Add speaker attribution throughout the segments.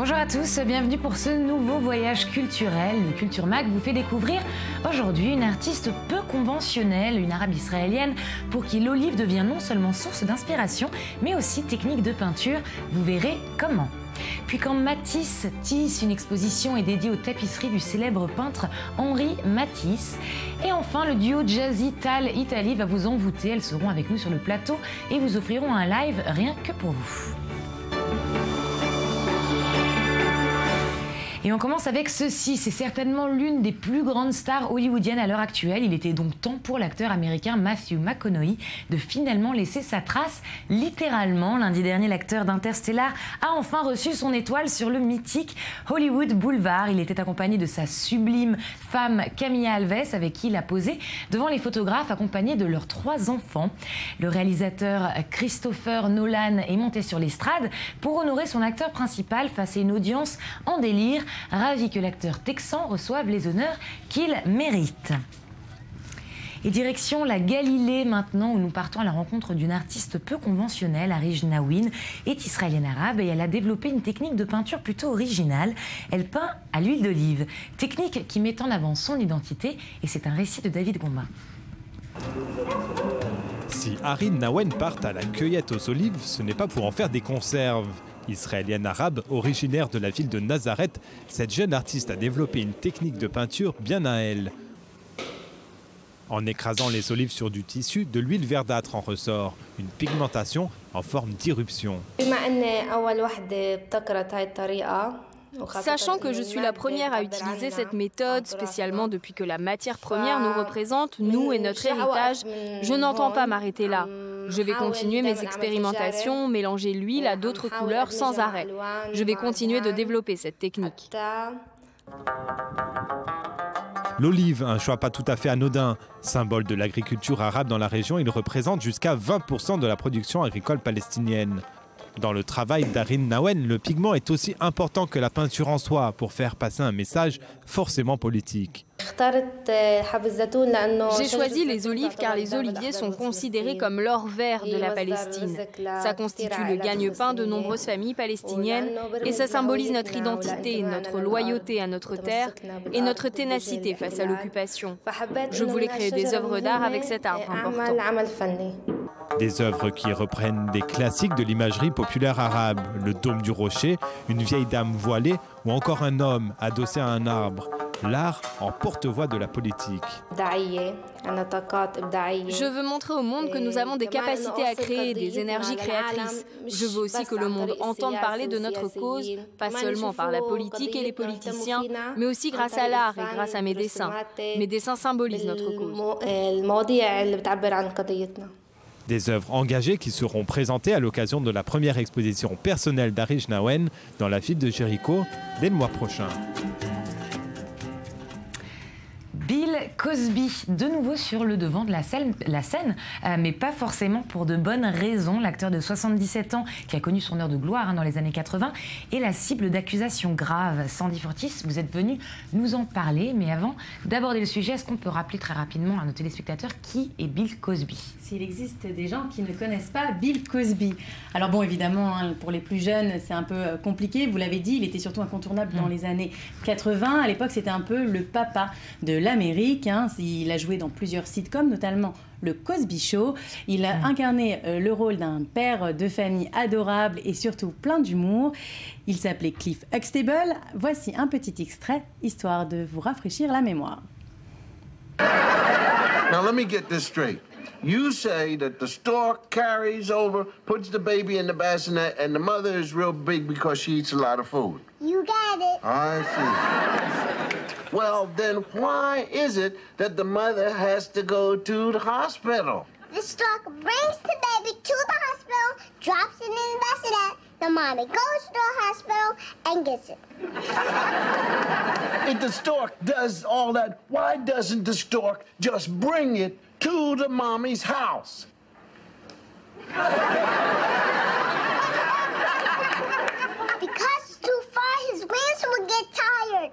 Speaker 1: Bonjour à tous, bienvenue pour ce nouveau voyage culturel. Le Culture Mag vous fait découvrir aujourd'hui une artiste peu conventionnelle, une arabe israélienne pour qui l'olive devient non seulement source d'inspiration, mais aussi technique de peinture. Vous verrez comment. Puis quand Matisse tisse, une exposition est dédiée aux tapisseries du célèbre peintre Henri Matisse. Et enfin, le duo Jazzy Tal Italie va vous envoûter. Elles seront avec nous sur le plateau et vous offriront un live rien que pour vous. Et on commence avec ceci, c'est certainement l'une des plus grandes stars hollywoodiennes à l'heure actuelle. Il était donc temps pour l'acteur américain Matthew McConaughey de finalement laisser sa trace, littéralement. Lundi dernier, l'acteur d'Interstellar a enfin reçu son étoile sur le mythique Hollywood Boulevard. Il était accompagné de sa sublime femme Camilla Alves, avec qui il a posé devant les photographes, accompagné de leurs 3 enfants. Le réalisateur Christopher Nolan est monté sur l'estrade pour honorer son acteur principal face à une audience en délire, ravi que l'acteur texan reçoive les honneurs qu'il mérite. Et direction la Galilée maintenant, où nous partons à la rencontre d'une artiste peu conventionnelle. Arij Naween est israélienne arabe et elle a développé une technique de peinture plutôt originale. Elle peint à l'huile d'olive, technique qui met en avant son identité, et c'est un récit de David Gombin.
Speaker 2: Si Arij Naween part à la cueillette aux olives, ce n'est pas pour en faire des conserves. Israélienne arabe, originaire de la ville de Nazareth, cette jeune artiste a développé une technique de peinture bien à elle. En écrasant les olives sur du tissu, de l'huile verdâtre en ressort, une pigmentation en forme d'irruption.
Speaker 3: Sachant que je suis la première à utiliser cette méthode, spécialement depuis que la matière première nous représente, nous et notre héritage, je n'entends pas m'arrêter là. Je vais continuer mes expérimentations, mélanger l'huile à d'autres couleurs sans arrêt. Je vais continuer de développer cette technique.
Speaker 2: L'olive, un choix pas tout à fait anodin. Symbole de l'agriculture arabe dans la région, il représente jusqu'à 20% de la production agricole palestinienne. Dans le travail d'Arij Naween, le pigment est aussi important que la peinture en soi pour faire passer un message forcément politique.
Speaker 3: J'ai choisi les olives car les oliviers sont considérés comme l'or vert de la Palestine. Ça constitue le gagne-pain de nombreuses familles palestiniennes et ça symbolise notre identité, notre loyauté à notre terre et notre ténacité face à l'occupation. Je voulais créer des œuvres d'art avec cet arbre important.
Speaker 2: Des œuvres qui reprennent des classiques de l'imagerie populaire arabe, le dôme du rocher, une vieille dame voilée ou encore un homme adossé à un arbre. L'art en porte-voix de la politique.
Speaker 3: Je veux montrer au monde que nous avons des capacités à créer, des énergies créatrices. Je veux aussi que le monde entende parler de notre cause, pas seulement par la politique et les politiciens, mais aussi grâce à l'art et grâce à mes dessins. Mes dessins symbolisent notre cause.
Speaker 2: Des œuvres engagées qui seront présentées à l'occasion de la première exposition personnelle d'Arij Naween dans la ville de Jéricho dès le mois prochain.
Speaker 1: Bill Cosby, de nouveau sur le devant de la scène, mais pas forcément pour de bonnes raisons. L'acteur de 77 ans, qui a connu son heure de gloire dans les années 80, est la cible d'accusations graves. Sandy Fortis, vous êtes venu nous en parler, mais avant d'aborder le sujet, est-ce qu'on peut rappeler très rapidement à nos téléspectateurs qui est Bill Cosby?
Speaker 4: S'il existe des gens qui ne connaissent pas Bill Cosby. Alors bon, évidemment, pour les plus jeunes, c'est un peu compliqué. Vous l'avez dit, il était surtout incontournable dans les années 80. À l'époque, c'était un peu le papa de l'Amérique. Il a joué dans plusieurs sitcoms, notamment le Cosby Show. Il a incarné le rôle d'un père de famille adorable et surtout plein d'humour. Il s'appelait Cliff Huxtable. Voici un petit extrait, histoire de vous rafraîchir la mémoire.
Speaker 5: Now let me get this straight. You say that the stork carries over, puts the baby in the bassinet, and the mother is real big because she eats a lot of food.
Speaker 6: You got it.
Speaker 5: I see. Well, then why is it that the mother has to go to the hospital?
Speaker 6: The stork brings the baby to the hospital, drops it in the bassinet. The mommy goes to the hospital and gets it.
Speaker 5: If the stork does all that, why doesn't the stork just bring it to the mommy's house?
Speaker 6: Because it's too far, his wings will get tired.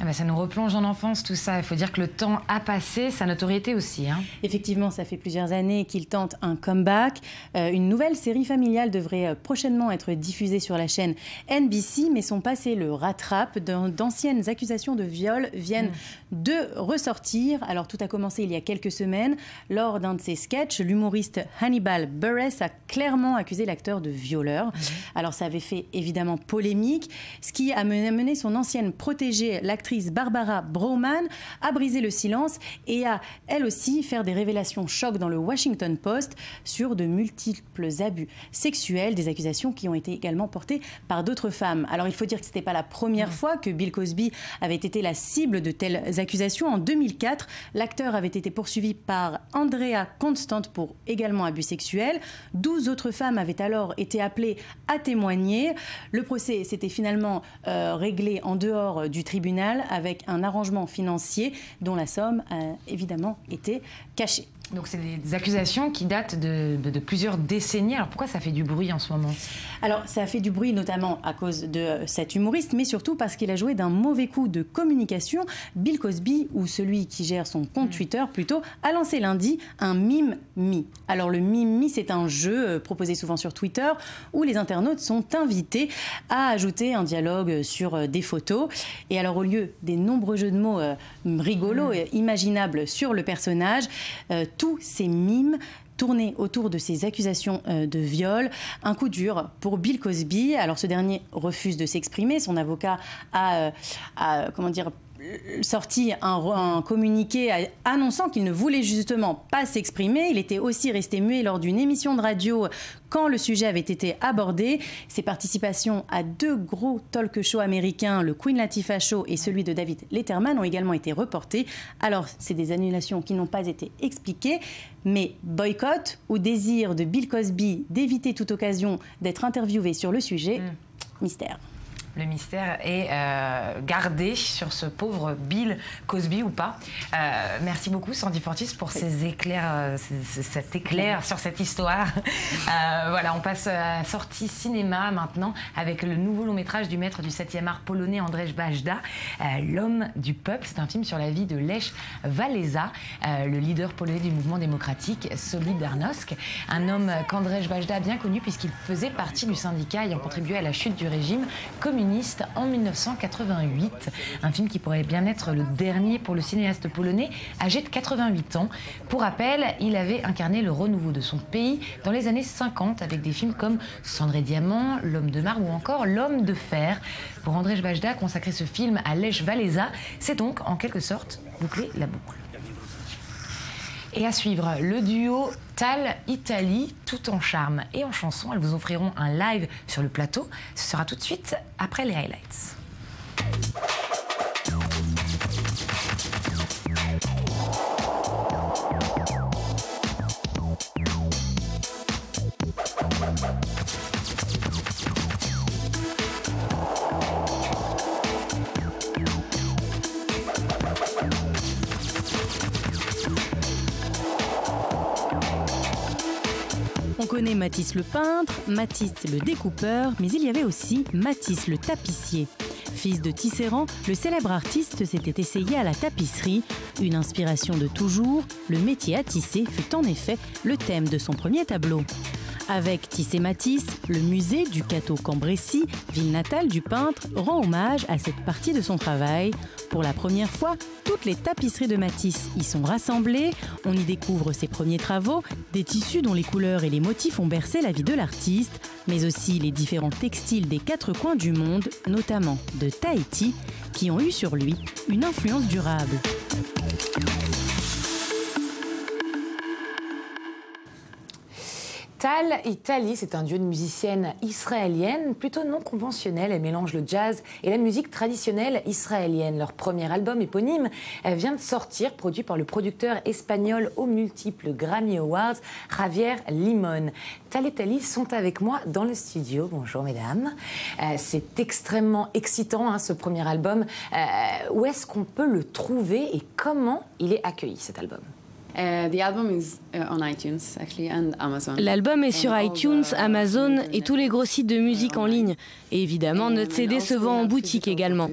Speaker 1: bah ça nous replonge en enfance tout ça. Il faut dire que le temps a passé, sa notoriété aussi. Hein.
Speaker 4: Effectivement, ça fait plusieurs années qu'il tente un comeback. Une nouvelle série familiale devrait prochainement être diffusée sur la chaîne NBC, mais son passé le rattrape. D'anciennes accusations de viol viennent de ressortir. Alors tout a commencé il y a quelques semaines. Lors d'un de ses sketchs, l'humoriste Hannibal Buress a clairement accusé l'acteur de violeur. Alors ça avait fait évidemment polémique, ce qui a mené son ancienne protégée, l'actrice Barbara Bowman, à briser le silence et à, elle aussi, faire des révélations choc dans le Washington Post sur de multiples abus sexuels, des accusations qui ont été également portées par d'autres femmes. Alors il faut dire que ce n'était pas la première fois que Bill Cosby avait été la cible de telles accusations. En 2004, l'acteur avait été poursuivi par Andrea Constant pour également abus sexuels. 12 autres femmes avaient alors été appelées à témoigner. Le procès s'était finalement réglé en dehors du tribunal avec un arrangement financier dont la somme a évidemment été cachée.
Speaker 1: Donc c'est des accusations qui datent de plusieurs décennies. Alors pourquoi ça fait du bruit en ce moment?
Speaker 4: Alors ça a fait du bruit notamment à cause de cet humoriste, mais surtout parce qu'il a joué d'un mauvais coup de communication. Bill Cosby, ou celui qui gère son compte Twitter plutôt, a lancé lundi un Meme Me. Alors le Meme Me, c'est un jeu proposé souvent sur Twitter où les internautes sont invités à ajouter un dialogue sur des photos. Et alors au lieu des nombreux jeux de mots rigolos et imaginables sur le personnage, tous ces mimes tournés autour de ces accusations de viol. Un coup dur pour Bill Cosby. Alors ce dernier refuse de s'exprimer. Son avocat a sorti un communiqué annonçant qu'il ne voulait justement pas s'exprimer. Il était aussi resté muet lors d'une émission de radio quand le sujet avait été abordé. Ses participations à 2 gros talk shows américains, le Queen Latifah Show et celui de David Letterman, ont également été reportés. Alors, c'est des annulations qui n'ont pas été expliquées, mais boycott ou désir de Bill Cosby d'éviter toute occasion d'être interviewé sur le sujet, mystère.
Speaker 1: Le mystère est gardé sur ce pauvre Bill Cosby ou pas. Merci beaucoup Sandy Fortis pour ces éclairs, cet éclair sur cette histoire. Voilà, on passe à la sortie cinéma maintenant avec le nouveau long métrage du maître du 7e art polonais Andrzej Wajda, L'homme du peuple. C'est un film sur la vie de Lech Walesa, le leader polonais du mouvement démocratique Solidarność. Un homme qu'Andrzej Wajda a bien connu puisqu'il faisait partie du syndicat ayant contribué à la chute du régime communiste en 1988. Un film qui pourrait bien être le dernier pour le cinéaste polonais, âgé de 88 ans. Pour rappel, il avait incarné le renouveau de son pays dans les années 50 avec des films comme Cendre et Diamant, L'homme de marbre ou encore L'homme de fer. Pour Andrzej Wajda, consacrer ce film à Lech Walesa, c'est donc en quelque sorte boucler la boucle. Et à suivre, le duo Tal-Italie, tout en charme et en chanson. Elles vous offriront un live sur le plateau. Ce sera tout de suite après les highlights.
Speaker 4: On connaît Matisse le peintre, Matisse le découpeur, mais il y avait aussi Matisse le tapissier. Fils de tisserand, le célèbre artiste s'était essayé à la tapisserie. Une inspiration de toujours, le métier à tisser fut en effet le thème de son premier tableau. Avec Tissé Matisse, le musée du Cateau-Cambrésis, ville natale du peintre, rend hommage à cette partie de son travail. Pour la première fois, toutes les tapisseries de Matisse y sont rassemblées. On y découvre ses premiers travaux, des tissus dont les couleurs et les motifs ont bercé la vie de l'artiste, mais aussi les différents textiles des 4 coins du monde, notamment de Tahiti, qui ont eu sur lui une influence durable.
Speaker 1: Tal-Italie, c'est un duo de musiciennes israéliennes plutôt non conventionnelles. Elles mélangent le jazz et la musique traditionnelle israélienne. Leur premier album éponyme vient de sortir, produit par le producteur espagnol aux multiples Grammy Awards, Javier Limón. Tal-Italie sont avec moi dans le studio. Bonjour mesdames. C'est extrêmement excitant ce premier album. Où est-ce qu'on peut le trouver et comment il est accueilli cet album?
Speaker 7: L'album est sur iTunes, Amazon et tous les gros sites de musique en ligne. Et évidemment, notre CD se vend en boutique également.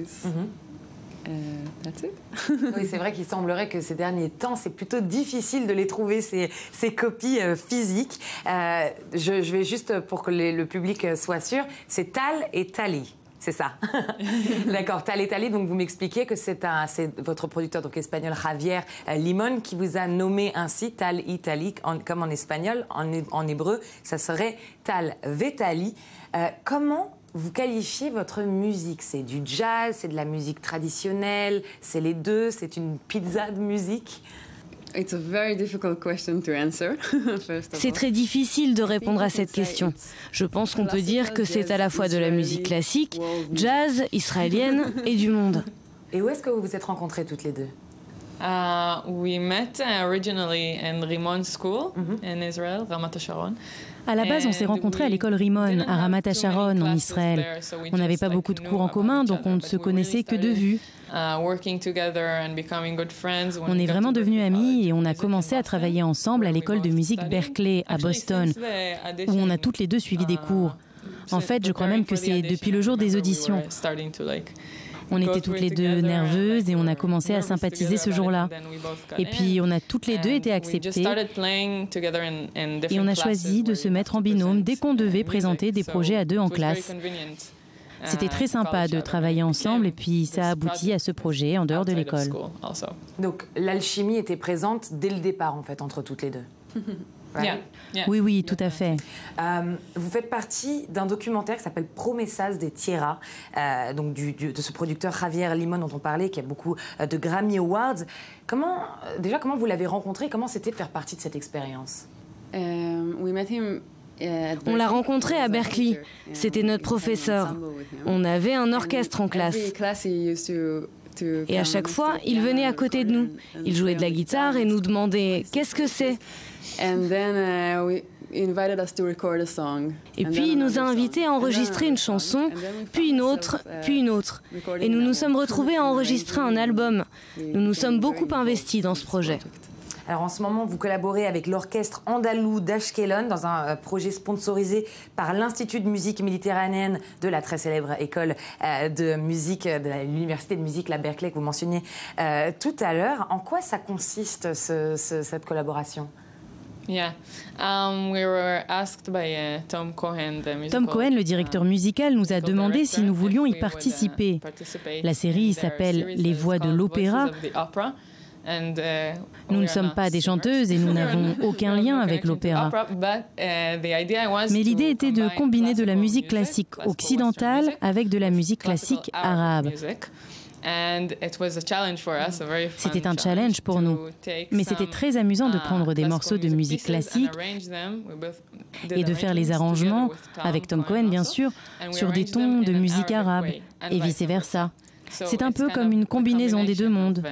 Speaker 1: Oui, c'est vrai qu'il semblerait que ces derniers temps, c'est plutôt difficile de les trouver, ces copies physiques. Je vais juste, pour que le public soit sûr, c'est Tal et Tali. C'est ça. D'accord, Tal et Tali, donc vous m'expliquez que c'est votre producteur donc espagnol Javier Limón qui vous a nommé ainsi, Tal y Tali, comme en espagnol, en hébreu, ça serait Tal Vetali. Comment vous qualifiez votre musique? C'est du jazz, c'est de la musique traditionnelle, c'est les deux, c'est une pizza de musique?
Speaker 7: C'est très difficile de répondre à cette question. Je pense qu'on peut dire que c'est à la fois de la musique classique, jazz, israélienne et du monde.
Speaker 1: Et où est-ce que vous vous êtes rencontrées toutes les deux?
Speaker 8: We met originally in Rimon School in Israel, Ramat HaSharon.
Speaker 9: À la base, on s'est rencontrés à l'école Rimon, à Ramat HaSharon, en Israël. On n'avait pas beaucoup de cours en commun, donc on ne se connaissait que de vue. On est vraiment devenus amis et on a commencé à travailler ensemble à l'école de musique Berklee, à Boston, où on a toutes les deux suivi des cours. En fait, je crois même que c'est depuis le jour des auditions. On était toutes les deux nerveuses et on a commencé à sympathiser ce jour-là. Et puis on a toutes les deux été acceptées et on a choisi de se mettre en binôme dès qu'on devait présenter des projets à deux en classe. C'était très sympa de travailler ensemble et puis ça a abouti à ce projet en dehors de l'école.
Speaker 1: Donc l'alchimie était présente dès le départ en fait entre toutes les deux.
Speaker 9: Oui, oui, tout à fait.
Speaker 1: Vous faites partie d'un documentaire qui s'appelle Promesas de Tierra, donc de ce producteur Javier Limón dont on parlait, qui a beaucoup de Grammy Awards. Comment vous l'avez rencontré? Comment c'était de faire partie de cette expérience?
Speaker 7: On l'a rencontré à Berkeley. C'était notre professeur. On avait un orchestre en classe. Et à chaque fois, il venait à côté de nous. Il jouait de la guitare et nous demandait « Qu'est-ce que c'est ?» Et puis il nous a invités à enregistrer une chanson, puis une autre, puis une autre. Et nous nous sommes retrouvés à enregistrer un album. Nous nous sommes beaucoup investis dans ce projet.
Speaker 1: Alors en ce moment, vous collaborez avec l'orchestre andalou d'Ashkelon dans un projet sponsorisé par l'Institut de musique méditerranéenne de la très célèbre école de musique de l'Université de musique, la Berklee, que vous mentionniez tout à l'heure. En quoi ça consiste, cette collaboration?
Speaker 8: Tom Cohen,
Speaker 9: le directeur musical, nous a demandé si nous voulions y participer. La série s'appelle « Les voix de l'opéra ». Nous ne sommes pas des chanteuses et nous n'avons aucun lien avec l'opéra. Mais l'idée était de combiner de la musique classique occidentale avec de la musique classique arabe. C'était un challenge pour nous, mais c'était très amusant de prendre des morceaux de musique classique et de faire les arrangements, avec Tom Cohen bien sûr, sur des tons de musique arabe et vice-versa. C'est un peu comme une combinaison des deux mondes.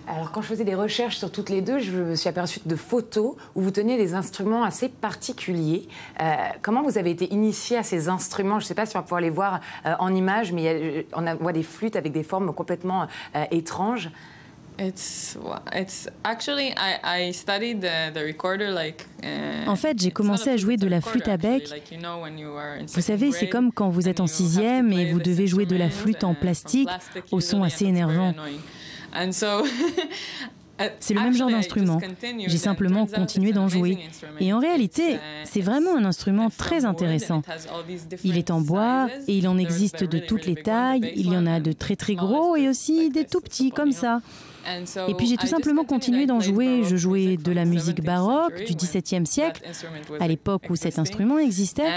Speaker 1: Alors, quand je faisais des recherches sur toutes les deux, je me suis aperçue de photos où vous teniez des instruments assez particuliers. Comment vous avez été initiée à ces instruments? Je ne sais pas si on va pouvoir les voir en images, mais on voit des flûtes avec des formes complètement étranges.
Speaker 9: En fait, j'ai commencé à jouer de la flûte à bec. Vous savez, c'est comme quand vous êtes en 6e et vous devez jouer de la flûte en plastique au son assez énervant. C'est le même genre d'instrument. J'ai simplement continué d'en jouer. Et en réalité, c'est vraiment un instrument très intéressant. Il est en bois et il en existe de toutes les tailles. Il y en a de très très gros et aussi des tout petits comme ça. Et puis j'ai tout simplement continué d'en jouer. Je jouais de la musique baroque du XVIIe siècle, à l'époque où cet instrument existait.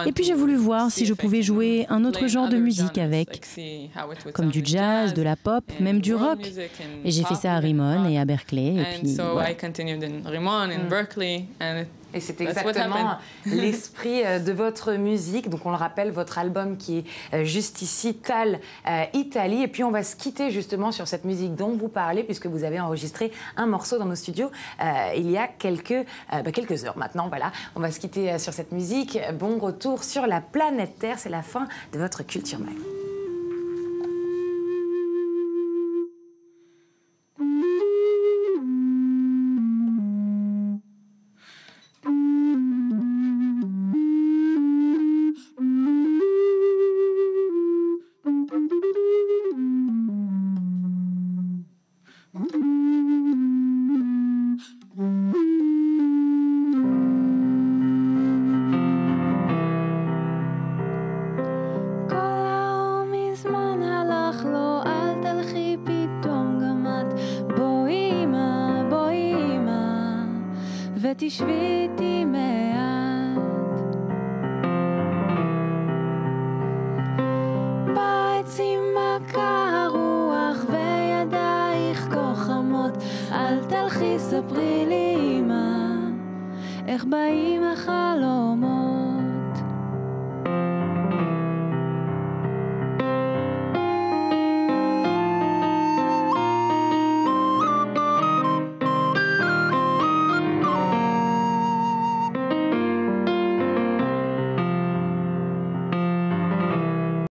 Speaker 9: Et puis j'ai voulu voir si je pouvais jouer un autre genre de musique avec, comme du jazz, de la pop, même du rock. Et j'ai fait ça à Rimon et à Berklee. Et puis voilà.
Speaker 1: Et c'est exactement l'esprit de votre musique. Donc on le rappelle, votre album qui est juste ici, Tal Italie. Et puis on va se quitter justement sur cette musique dont vous parlez, puisque vous avez enregistré un morceau dans nos studios il y a quelques heures maintenant. Voilà, on va se quitter sur cette musique. Bon retour sur la planète Terre. C'est la fin de votre Culture Mag.
Speaker 10: תשבי איתי מעט. בעצים מכה רוח וידייך כה חמות, אל תלכי ספרי לי אמא איך באים החלומות.